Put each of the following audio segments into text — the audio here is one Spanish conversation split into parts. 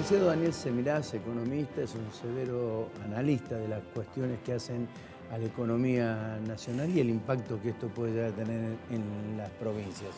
licenciado Daniel Semirás, economista, es un severo analista de las cuestiones que hacen a la economía nacional y el impacto que esto puede llegar a tener en las provincias.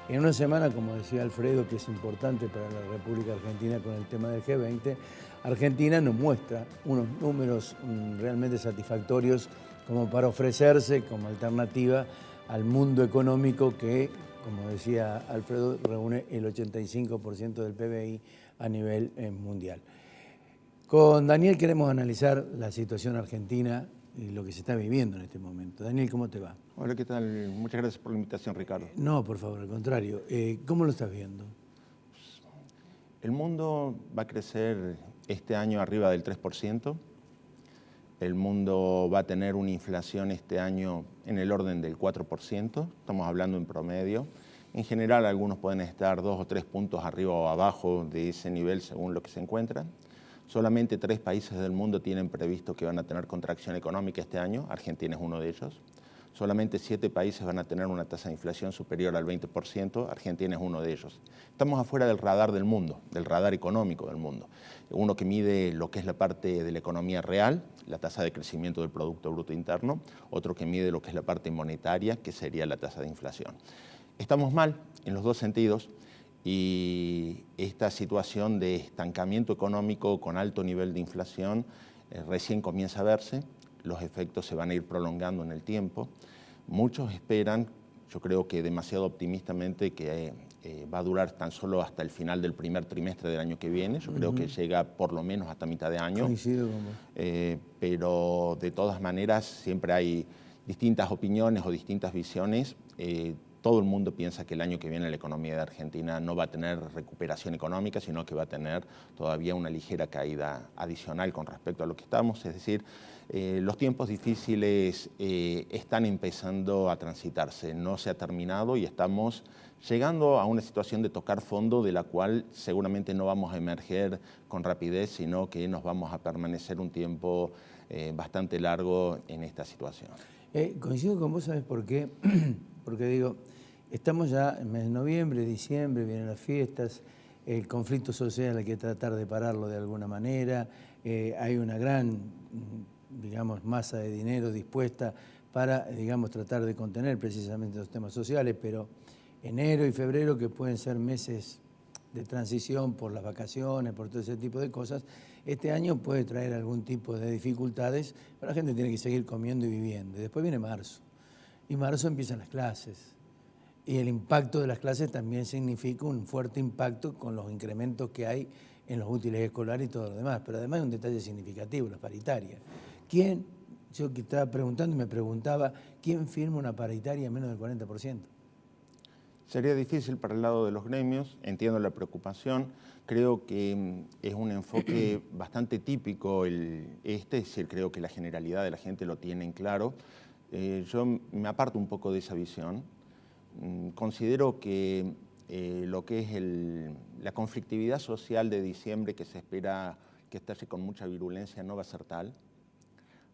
En una semana, como decía Alfredo, que es importante para la República Argentina con el tema del G20, Argentina nos muestra unos números realmente satisfactorios como para ofrecerse como alternativa al mundo económico que, como decía Alfredo, reúne el 85% del PBI a nivel mundial. Con Daniel queremos analizar la situación argentina y lo que se está viviendo en este momento. Daniel, ¿cómo te va? Hola, ¿qué tal? Muchas gracias por la invitación, Ricardo. No, por favor, al contrario. ¿Cómo lo estás viendo? El mundo va a crecer este año arriba del 3%. El mundo va a tener una inflación este año en el orden del 4%. Estamos hablando en promedio. En general, algunos pueden estar 2 o 3 puntos arriba o abajo de ese nivel según lo que se encuentra. Solamente 3 países del mundo tienen previsto que van a tener contracción económica este año. Argentina es uno de ellos. Solamente 7 países van a tener una tasa de inflación superior al 20%, Argentina es uno de ellos. Estamos afuera del radar del mundo, del radar económico del mundo. Uno que mide lo que es la parte de la economía real, la tasa de crecimiento del Producto Bruto Interno, otro que mide lo que es la parte monetaria, que sería la tasa de inflación. Estamos mal en los dos sentidos y esta situación de estancamiento económico con alto nivel de inflación recién comienza a verse. Los efectos se van a ir prolongando en el tiempo. Muchos esperan, yo creo que demasiado optimistamente, que va a durar tan solo hasta el final del primer trimestre del año que viene. Yo creo que llega por lo menos hasta mitad de año. Coincido con vos. Pero de todas maneras siempre hay distintas opiniones o distintas visiones. Todo el mundo piensa que el año que viene la economía de Argentina no va a tener recuperación económica, sino que va a tener todavía una ligera caída adicional con respecto a lo que estamos. Es decir, los tiempos difíciles están empezando a transitarse, no se ha terminado y estamos llegando a una situación de tocar fondo de la cual seguramente no vamos a emerger con rapidez, sino que nos vamos a permanecer un tiempo bastante largo en esta situación. Coincido con vos, ¿sabes por qué? Porque digo, estamos ya en mes de noviembre, diciembre, vienen las fiestas, el conflicto social hay que tratar de pararlo de alguna manera, hay una gran, digamos, masa de dinero dispuesta para, digamos, tratar de contener precisamente los temas sociales, pero enero y febrero, que pueden ser meses de transición por las vacaciones, por todo ese tipo de cosas, este año puede traer algún tipo de dificultades, pero la gente tiene que seguir comiendo y viviendo. Y después viene marzo, y marzo empiezan las clases. Y el impacto de las clases también significa un fuerte impacto con los incrementos que hay en los útiles escolares y todo lo demás. Pero además hay un detalle significativo, la paritaria. Yo que estaba preguntando y me preguntaba, ¿quién firma una paritaria menos del 40%? Sería difícil para el lado de los gremios, entiendo la preocupación, creo que es un enfoque bastante típico es decir, creo que la generalidad de la gente lo tiene en claro. Yo me aparto un poco de esa visión. Considero que lo que es la conflictividad social de diciembre que se espera que estalle con mucha virulencia no va a ser tal.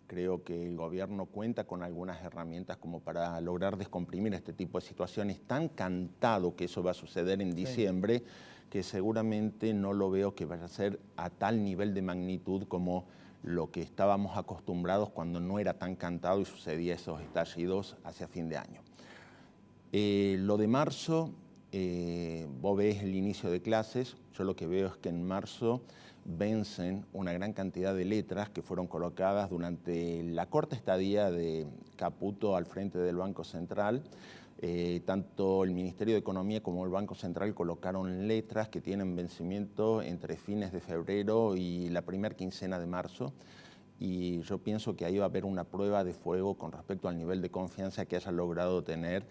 Creo que el gobierno cuenta con algunas herramientas como para lograr descomprimir este tipo de situaciones. Tan cantado que eso va a suceder en diciembre, sí, que seguramente no lo veo que vaya a ser a tal nivel de magnitud como lo que estábamos acostumbrados cuando no era tan cantado y sucedía esos estallidos hacia fin de año. Lo de marzo, vos ves el inicio de clases. Yo lo que veo es que en marzo vencen una gran cantidad de letras que fueron colocadas durante la corta estadía de Caputo al frente del Banco Central. Tanto el Ministerio de Economía como el Banco Central colocaron letras que tienen vencimiento entre fines de febrero y la primera quincena de marzo. Y yo pienso que ahí va a haber una prueba de fuego con respecto al nivel de confianza que haya logrado tener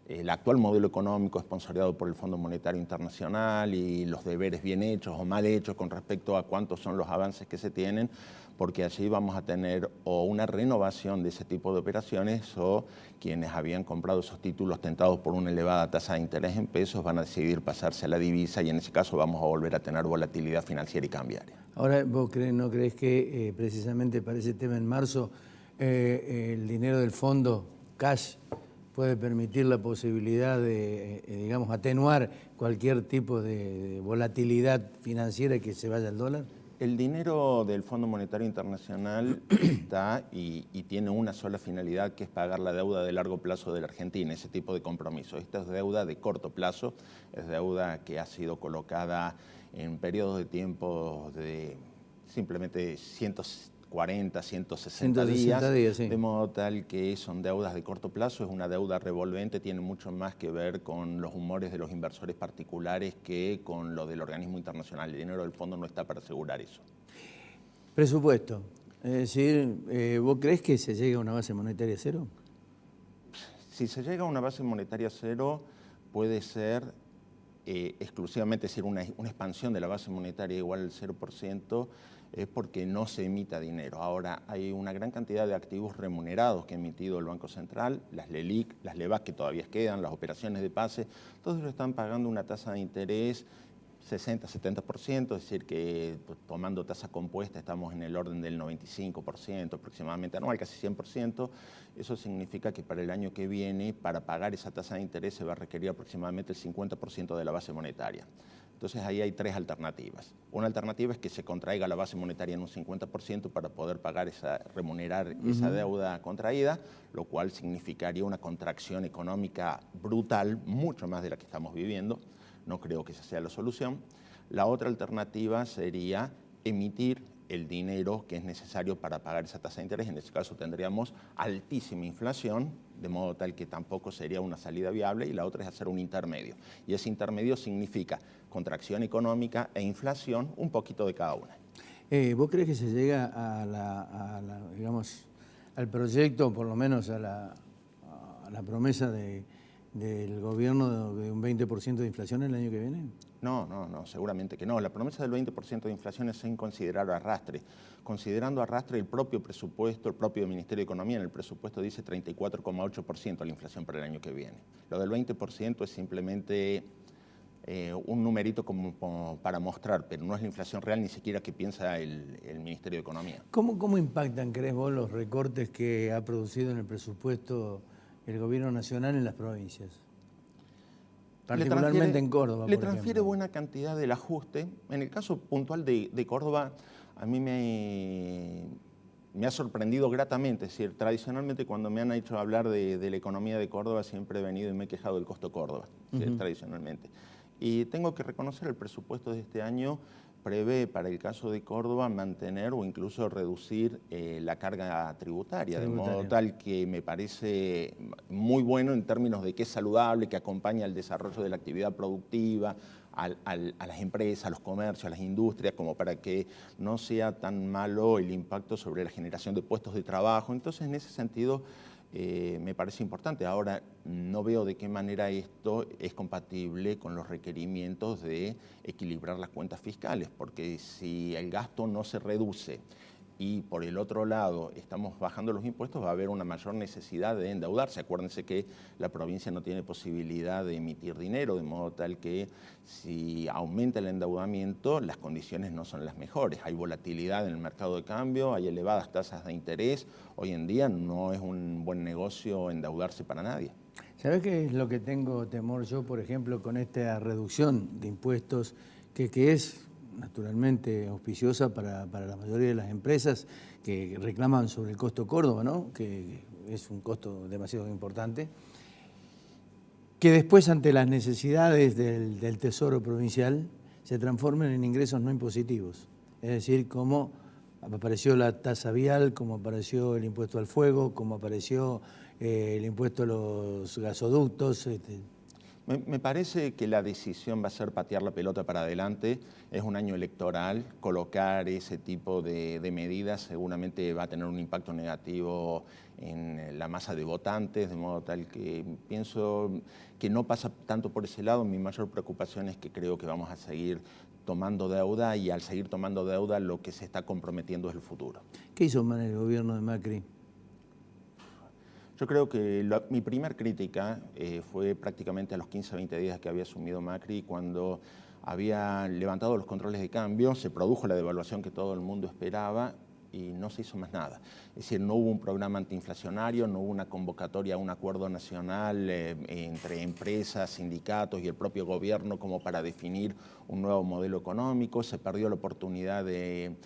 el actual modelo económico esponsoreado por el Fondo Monetario Internacional y los deberes bien hechos o mal hechos con respecto a cuántos son los avances que se tienen, porque allí vamos a tener o una renovación de ese tipo de operaciones o quienes habían comprado esos títulos tentados por una elevada tasa de interés en pesos van a decidir pasarse a la divisa y en ese caso vamos a volver a tener volatilidad financiera y cambiaria. Ahora, ¿vos no crees que precisamente para ese tema en marzo el dinero del fondo, cash, puede permitir la posibilidad de, digamos, atenuar cualquier tipo de volatilidad financiera que se vaya al dólar? El dinero del Fondo Monetario Internacional está y tiene una sola finalidad, que es pagar la deuda de largo plazo de la Argentina, ese tipo de compromiso. Esta es deuda de corto plazo, es deuda que ha sido colocada en periodos de tiempo de simplemente 140, 160 días, sí. de modo tal que son deudas de corto plazo, es una deuda revolvente, tiene mucho más que ver con los humores de los inversores particulares que con lo del organismo internacional. El dinero del fondo no está para asegurar eso. Presupuesto. Es decir, ¿vos creés que se llega a una base monetaria cero? Si se llega a una base monetaria cero, puede ser exclusivamente, es decir, una expansión de la base monetaria igual al 0%, es porque no se emita dinero. Ahora, hay una gran cantidad de activos remunerados que ha emitido el Banco Central, las LELIQ, las LEBAC que todavía quedan, las operaciones de pase, todos ellos están pagando una tasa de interés 60, 70%, es decir, que tomando tasa compuesta estamos en el orden del 95% aproximadamente anual, casi 100%. Eso significa que para el año que viene, para pagar esa tasa de interés, se va a requerir aproximadamente el 50% de la base monetaria. Entonces ahí hay tres alternativas. Una alternativa es que se contraiga la base monetaria en un 50% para poder pagar remunerar esa deuda contraída, lo cual significaría una contracción económica brutal, mucho más de la que estamos viviendo. No creo que esa sea la solución. La otra alternativa sería emitir el dinero que es necesario para pagar esa tasa de interés. En ese caso tendríamos altísima inflación, de modo tal que tampoco sería una salida viable, y la otra es hacer un intermedio. Y ese intermedio significa contracción económica e inflación, un poquito de cada una. ¿Vos crees que se llega digamos, al proyecto, por lo menos a la promesa del gobierno de un 20% de inflación el año que viene? No, seguramente que no. La promesa del 20% de inflación es sin considerar arrastre. Considerando arrastre el propio presupuesto, el propio Ministerio de Economía en el presupuesto dice 34,8% la inflación para el año que viene. Lo del 20% es simplemente un numerito como para mostrar, pero no es la inflación real ni siquiera que piensa el Ministerio de Economía. ¿Cómo impactan, crees vos, los recortes que ha producido en el presupuesto el gobierno nacional en las provincias? Particularmente en Córdoba, Le por transfiere ejemplo. buena cantidad del ajuste. En el caso puntual de Córdoba, a mí me ha sorprendido gratamente. Es decir, tradicionalmente cuando me han hecho hablar de la economía de Córdoba, siempre he venido y me he quejado del costo Córdoba, tradicionalmente. Y tengo que reconocer, el presupuesto de este año prevé para el caso de Córdoba mantener o incluso reducir la carga tributaria, de modo tal que me parece muy bueno en términos de que es saludable, que acompaña al desarrollo de la actividad productiva, a las empresas, a los comercios, a las industrias, como para que no sea tan malo el impacto sobre la generación de puestos de trabajo. Entonces, en ese sentido, me parece importante. Ahora, no veo de qué manera esto es compatible con los requerimientos de equilibrar las cuentas fiscales, porque si el gasto no se reduce y por el otro lado estamos bajando los impuestos, va a haber una mayor necesidad de endeudarse. Acuérdense que la provincia no tiene posibilidad de emitir dinero, de modo tal que si aumenta el endeudamiento, las condiciones no son las mejores. Hay volatilidad en el mercado de cambio, hay elevadas tasas de interés. Hoy en día no es un buen negocio endeudarse para nadie. ¿Sabés qué es lo que tengo temor yo, por ejemplo, con esta reducción de impuestos, que es naturalmente auspiciosa para la mayoría de las empresas que reclaman sobre el costo Córdoba, ¿no? Que es un costo demasiado importante, que después ante las necesidades del Tesoro Provincial se transformen en ingresos no impositivos? Es decir, como apareció la tasa vial, como apareció el impuesto al fuego, como apareció el impuesto a los gasoductos. Me parece que la decisión va a ser patear la pelota para adelante. Es un año electoral. Colocar ese tipo de medidas seguramente va a tener un impacto negativo en la masa de votantes, de modo tal que pienso que no pasa tanto por ese lado. Mi mayor preocupación es que creo que vamos a seguir tomando deuda, y al seguir tomando deuda lo que se está comprometiendo es el futuro. ¿Qué hizo mal el gobierno de Macri? Yo creo que mi primer crítica fue prácticamente a los 15 o 20 días que había asumido Macri, cuando había levantado los controles de cambio, se produjo la devaluación que todo el mundo esperaba y no se hizo más nada. Es decir, no hubo un programa antiinflacionario, no hubo una convocatoria a un acuerdo nacional entre empresas, sindicatos y el propio gobierno como para definir un nuevo modelo económico. Se perdió la oportunidad de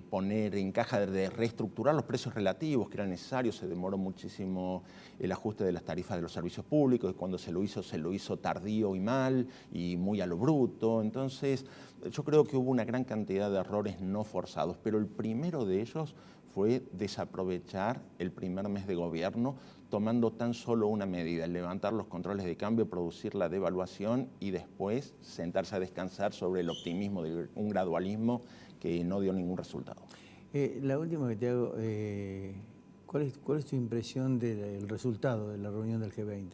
poner en caja, de reestructurar los precios relativos que eran necesarios. Se demoró muchísimo el ajuste de las tarifas de los servicios públicos, y cuando se lo hizo tardío y mal y muy a lo bruto. Entonces, yo creo que hubo una gran cantidad de errores no forzados, pero el primero de ellos fue desaprovechar el primer mes de gobierno tomando tan solo una medida: levantar los controles de cambio, producir la devaluación y después sentarse a descansar sobre el optimismo de un gradualismo que no dio ningún resultado. La última que te hago, ¿cuál es tu impresión del resultado de la reunión del G20?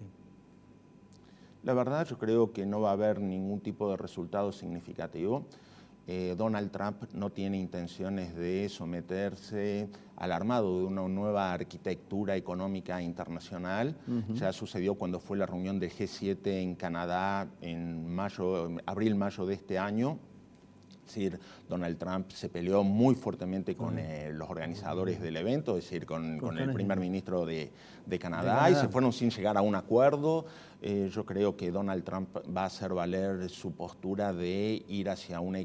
La verdad, yo creo que no va a haber ningún tipo de resultado significativo. Donald Trump no tiene intenciones de someterse al armado de una nueva arquitectura económica internacional. Ya sucedió cuando fue la reunión del G7 en Canadá en abril-mayo de este año. Es decir, Donald Trump se peleó muy fuertemente con los organizadores del evento, es decir, con el primer ministro de Canadá, y se fueron sin llegar a un acuerdo. Yo creo que Donald Trump va a hacer valer su postura de ir hacia una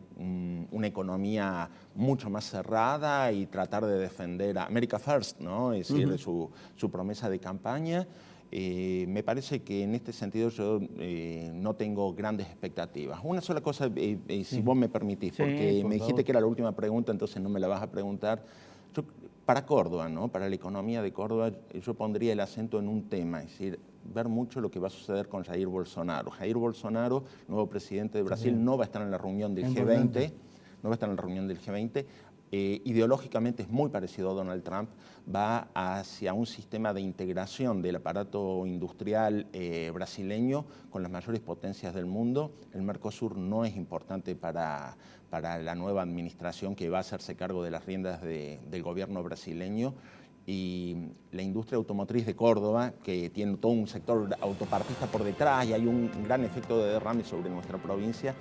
economía mucho más cerrada y tratar de defender a America First, ¿no? Es decir, su promesa de campaña. Me parece que en este sentido yo no tengo grandes expectativas. Una sola cosa, si vos me permitís, porque me dijiste que era la última pregunta, entonces no me la vas a preguntar. Para Córdoba, ¿no? Para la economía de Córdoba, yo pondría el acento en un tema, es decir, ver mucho lo que va a suceder con Jair Bolsonaro. Jair Bolsonaro, nuevo presidente de Brasil, no va a estar en la reunión del G20, no va a estar en la reunión del G20. Ideológicamente es muy parecido a Donald Trump, va hacia un sistema de integración del aparato industrial brasileño con las mayores potencias del mundo. El Mercosur no es importante para la nueva administración que va a hacerse cargo de las riendas del gobierno brasileño. Y la industria automotriz de Córdoba, que tiene todo un sector autopartista por detrás y hay un gran efecto de derrame sobre nuestra provincia,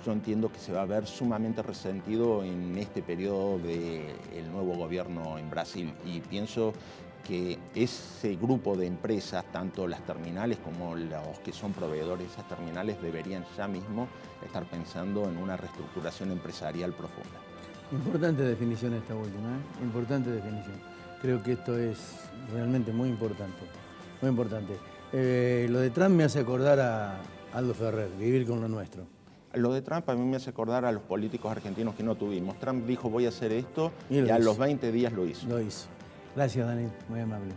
yo entiendo que se va a ver sumamente resentido en este periodo del nuevo gobierno en Brasil. Y pienso que ese grupo de empresas, tanto las terminales como los que son proveedores de esas terminales, deberían ya mismo estar pensando en una reestructuración empresarial profunda. Importante definición esta última, ¿eh? Importante definición. Creo que esto es realmente muy importante, muy importante. Lo de Trump me hace acordar a Aldo Ferrer, vivir con lo nuestro. Lo de Trump a mí me hace acordar a los políticos argentinos que no tuvimos. Trump dijo voy a hacer esto y a hizo. los 20 días lo hizo. Lo hizo. Gracias, Daniel, muy amable.